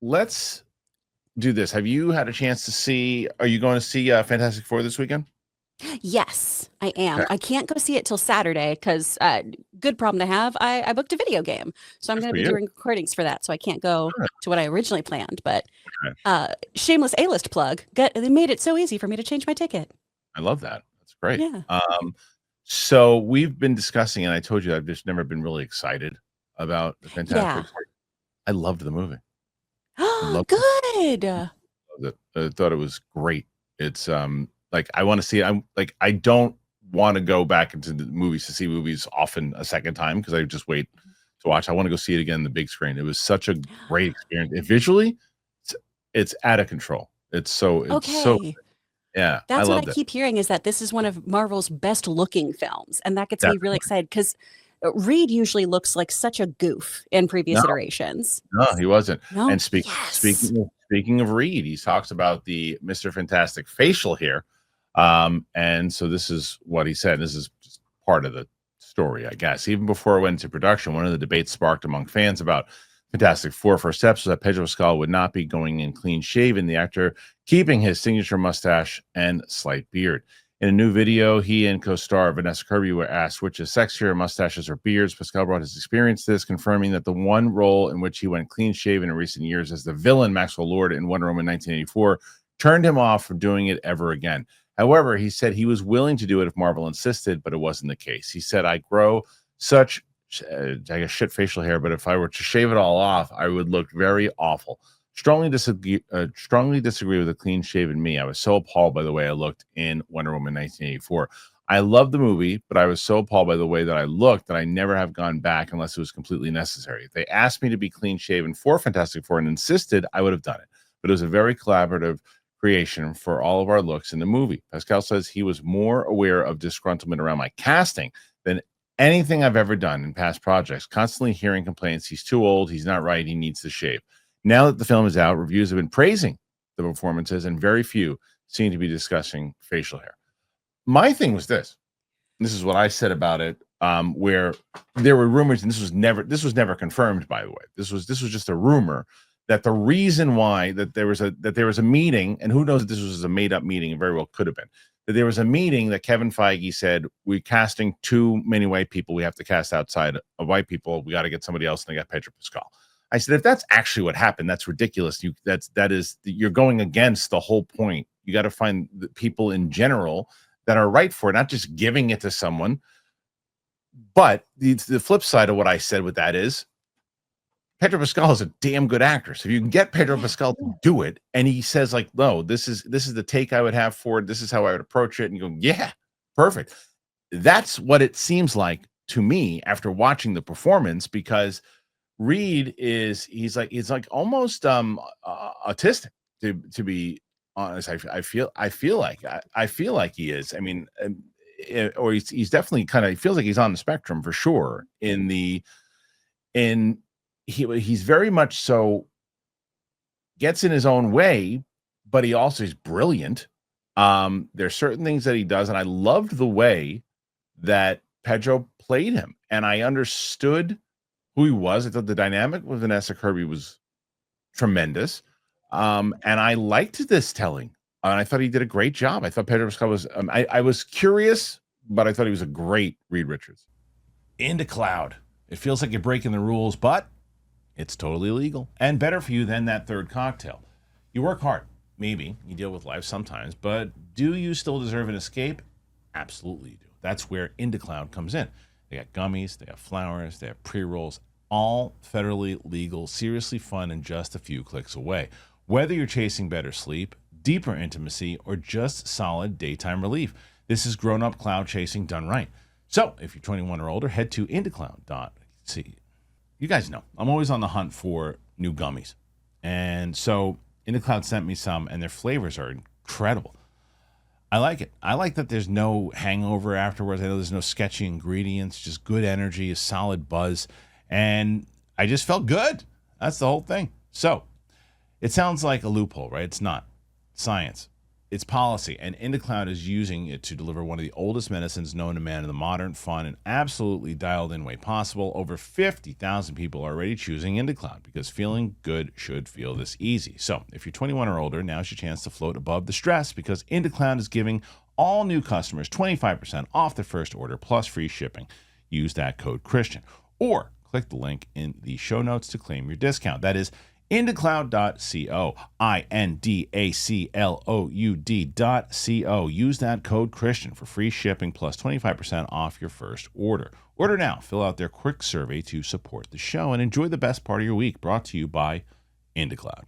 let's do this. Have you had a chance to see? Are you going to see Fantastic Four this weekend? Yes, I am. Okay, I can't go see it till Saturday because good problem to have. I booked a video game, so I'm good going to for be you. doing recordings for that. So I can't go Good. to what I originally planned. But Okay. shameless A-list plug. They made it so easy for me to change my ticket. I love that. That's great. Yeah, So we've been discussing, and I told you I've just never been really excited about the yeah. Fantastic Four. I loved the movie. I loved Good. it. I thought it was great. It's like I want to see it. I'm like I don't want to go back into the movies to see movies often a second time because I just wait to watch. I want to go see it again on the big screen. It was such a great experience. Visually, it's, it's out of control. It's so Okay. yeah. I That's what I loved it. keep hearing is that this is one of Marvel's best looking films, and that gets me really Definitely. excited because Reed usually looks like such a goof in No, previous iterations. no, he wasn't. No, And yes. speaking of Reed, he talks about the Mr. Fantastic facial here. And so this is what he said. This is just part of the story, I guess. Even before it went into production, one of the debates sparked among fans about Fantastic Four first steps was that Pedro Pascal would not be going in clean shaven, the actor keeping his signature mustache and slight beard. In a new video, he and co-star Vanessa Kirby were asked which is sexier, mustaches or beards. Pascal brought his experience to this, confirming that the one role in which he went clean-shaven in recent years as the villain Maxwell Lord in Wonder Woman 1984 turned him off from doing it ever again. However, he said he was willing to do it if Marvel insisted, but it wasn't the case. He said, I grow such, I guess, shit facial hair, but if I were to shave it all off, I would look very awful. Strongly disagree with a clean shaven me. I was so appalled by the way I looked in Wonder Woman 1984. I love the movie, but I was so appalled by the way that I looked that I never have gone back unless it was completely necessary. If they asked me to be clean shaven for Fantastic Four and insisted, I would have done it. But it was a very collaborative creation for all of our looks in the movie. Pascal says he was more aware of disgruntlement around my casting than anything I've ever done in past projects, constantly hearing complaints. He's too old. He's not right. He needs to shave. Now that the film is out, reviews have been praising the performances, and very few seem to be discussing facial hair. My thing was this is what I said about it, where there were rumors, and this was never confirmed, by the way. This was just a rumor that the reason why that there was a meeting, and who knows if this was a made up meeting, it very well could have been. That there was a meeting that Kevin Feige said, we're casting too many white people. We have to cast outside of white people. We got to get somebody else. And they got Pedro Pascal. I said, if that's actually what happened, that's ridiculous. You're going against the whole point. You got to find the people in general that are right for it, not just giving it to someone. But the flip side of what I said with that is Pedro Pascal is a damn good actor. So if you can get Pedro Yeah. Pascal to do it, and he says like, "No, this is the take I would have for it. This is how I would approach it," and you go, "Yeah, perfect." That's what it seems like to me after watching the performance because Reed he's like almost autistic to be honest. I feel like he is. I mean, or he's definitely kind of feels like he's on the spectrum for sure. In he's very much so gets in his own way, but he also is brilliant. There's certain things that he does, and I loved the way that Pedro played him, and I understood who he was. I thought the dynamic with Vanessa Kirby was tremendous. And I liked this telling. And I thought he did a great job. I thought Pedro Pascal was, I was curious, but I thought he was a great Reed Richards. Into Cloud. It feels like you're breaking the rules, but it's totally legal and better for you than that third cocktail. You work hard, maybe. You deal with life sometimes, but do you still deserve an escape? Absolutely you do. That's where Into Cloud comes in. They got gummies, they have flowers, they have pre rolls, all federally legal, seriously fun, and just a few clicks away. Whether you're chasing better sleep, deeper intimacy, or just solid daytime relief, this is grown up cloud chasing done right. So if you're 21 or older, head to indocloud.ca. You guys know I'm always on the hunt for new gummies. And so InterCloud sent me some, and their flavors are incredible. I like it. I like that there's no hangover afterwards. I know there's no sketchy ingredients, just good energy, a solid buzz. And I just felt good. That's the whole thing. So it sounds like a loophole, right? It's not. Science. its policy, and IndaCloud is using it to deliver one of the oldest medicines known to man in the modern, fun, and absolutely dialed-in way possible. Over 50,000 people are already choosing IndaCloud because feeling good should feel this easy. So if you're 21 or older, now's your chance to float above the stress because IndaCloud is giving all new customers 25% off their first order plus free shipping. Use that code Kristian or click the link in the show notes to claim your discount. That is indacloud.co, indacloud.co. Use that code Kristian for free shipping plus 25% off your first order. Order now. Fill out their quick survey to support the show and enjoy the best part of your week. Brought to you by IndaCloud.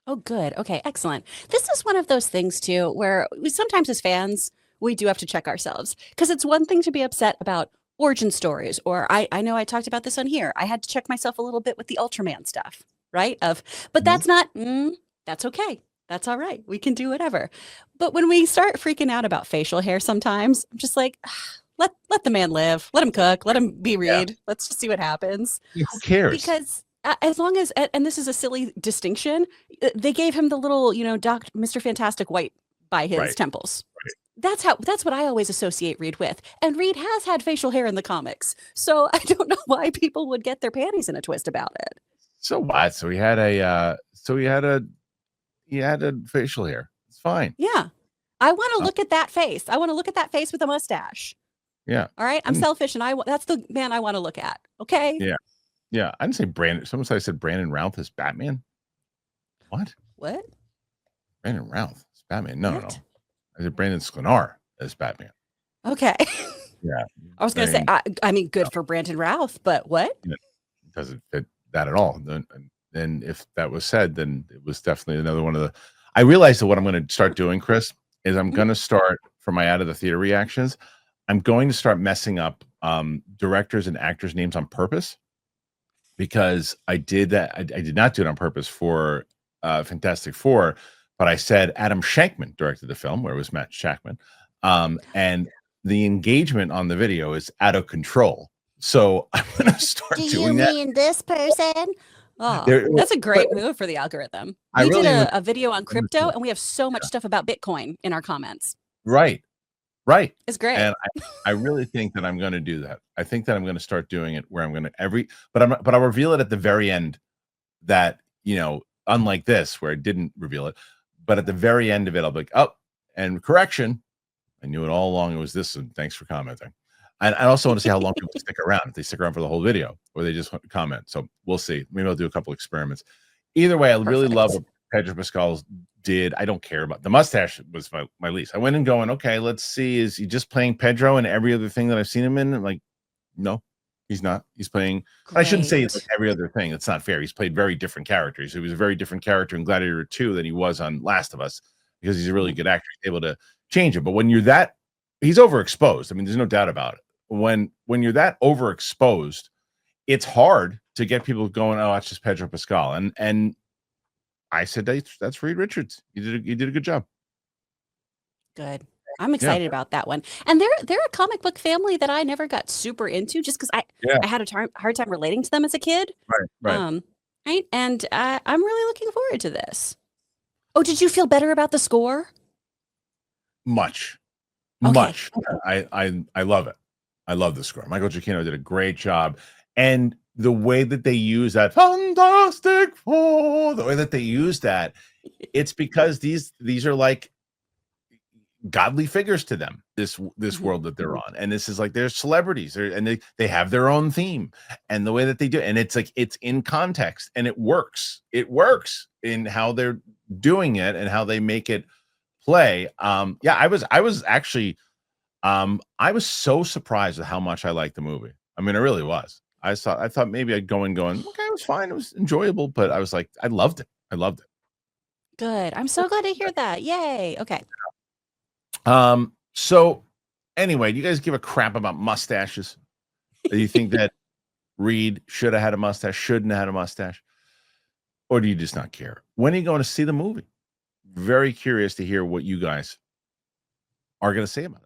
Oh, good. Okay, excellent. This is one of those things too, where sometimes as fans, we do have to check ourselves because it's one thing to be upset about origin stories, or I know I talked about this on here. I had to check myself a little bit with the Ultraman stuff, right? But that's not, that's okay. That's all right. We can do whatever. But when we start freaking out about facial hair sometimes, I'm just like, let the man live. Let him cook. Let him be Reed. Let's just see what happens. Yeah, who cares? Because as long as, and this is a silly distinction, they gave him the little, Mr. Fantastic white by his temples. Right. That's what I always associate Reed with. And Reed has had facial hair in the comics. So I don't know why people would get their panties in a twist about it. So what? So he had a facial hair. It's fine. Yeah. I want to look at that face. I want to look at that face with a mustache. Yeah. All right. I'm selfish and that's the man I want to look at. Okay. Yeah. Yeah. I didn't say Brandon. Someone said I said Brandon Routh is Batman. What? Brandon Routh is Batman. No. I said Brandon Sklenar as Batman. Okay. Yeah. I was going to say, I mean, good for Brandon Routh, but what? It doesn't fit that at all. And if that was said, then it was definitely another one of the. I realized that what I'm going to start doing, Kris, is I'm going to start for my out of the theater reactions. I'm going to start messing up directors and actors' names on purpose because I did that. I did not do it on purpose for Fantastic Four. But I said Adam Shankman directed the film, where it was Matt Shankman, and the engagement on the video is out of control. So I'm going to start doing that. Do you mean this person? Oh, that's a great move for the algorithm. We did a video on crypto, and we have so much stuff about Bitcoin in our comments. Right. It's great. And I really think that I'm going to do that. I think that I'm going to start doing it where I'm going to but I'll reveal it at the very end. That unlike this, where I didn't reveal it. But at the very end of it, I'll be like, oh, and correction. I knew it all along. It was this, and thanks for commenting. And I also want to see how long people stick around. If they stick around for the whole video, or they just comment. So we'll see. Maybe I'll do a couple experiments. Either way, I really love what Pedro Pascal did. I don't care about the mustache. Was my least. I went in going, okay, let's see. Is he just playing Pedro and every other thing that I've seen him in? I'm like, no. He's not. He's playing. I shouldn't say it's like every other thing. It's not fair. He's played very different characters. He was a very different character in Gladiator 2 than he was on Last of Us because he's a really good actor. He's able to change it. But when you're that, he's overexposed. I mean, there's no doubt about it. When you're that overexposed, it's hard to get people going, oh, that's just Pedro Pascal. And I said that's Reed Richards. You did a good job. Good. I'm excited about that one. And they're a comic book family that I never got super into just because I had a hard time relating to them as a kid. Right. Right. And I'm really looking forward to this. Oh, did you feel better about the score? Much. Okay. Much. I love it. I love the score. Michael Giacchino did a great job. And the way that they use that Fantastic Four, the way that they use that, it's because these are like godly figures to them, this world that they're on, and this is like they're celebrities, and they have their own theme, and the way that they do, and it's like it's in context, and it works in how they're doing it and how they make it play. I was actually I was so surprised at how much I liked the movie. I mean, I really was. I thought maybe I'd go going, okay, it was fine, it was enjoyable, but I was like, I loved it. Good. I'm so glad to hear that. Yay. Okay. So anyway, do you guys give a crap about mustaches? Do you think that Reed should have had a mustache, shouldn't have had a mustache? Or do you just not care? When are you going to see the movie? Very curious to hear what you guys are going to say about it.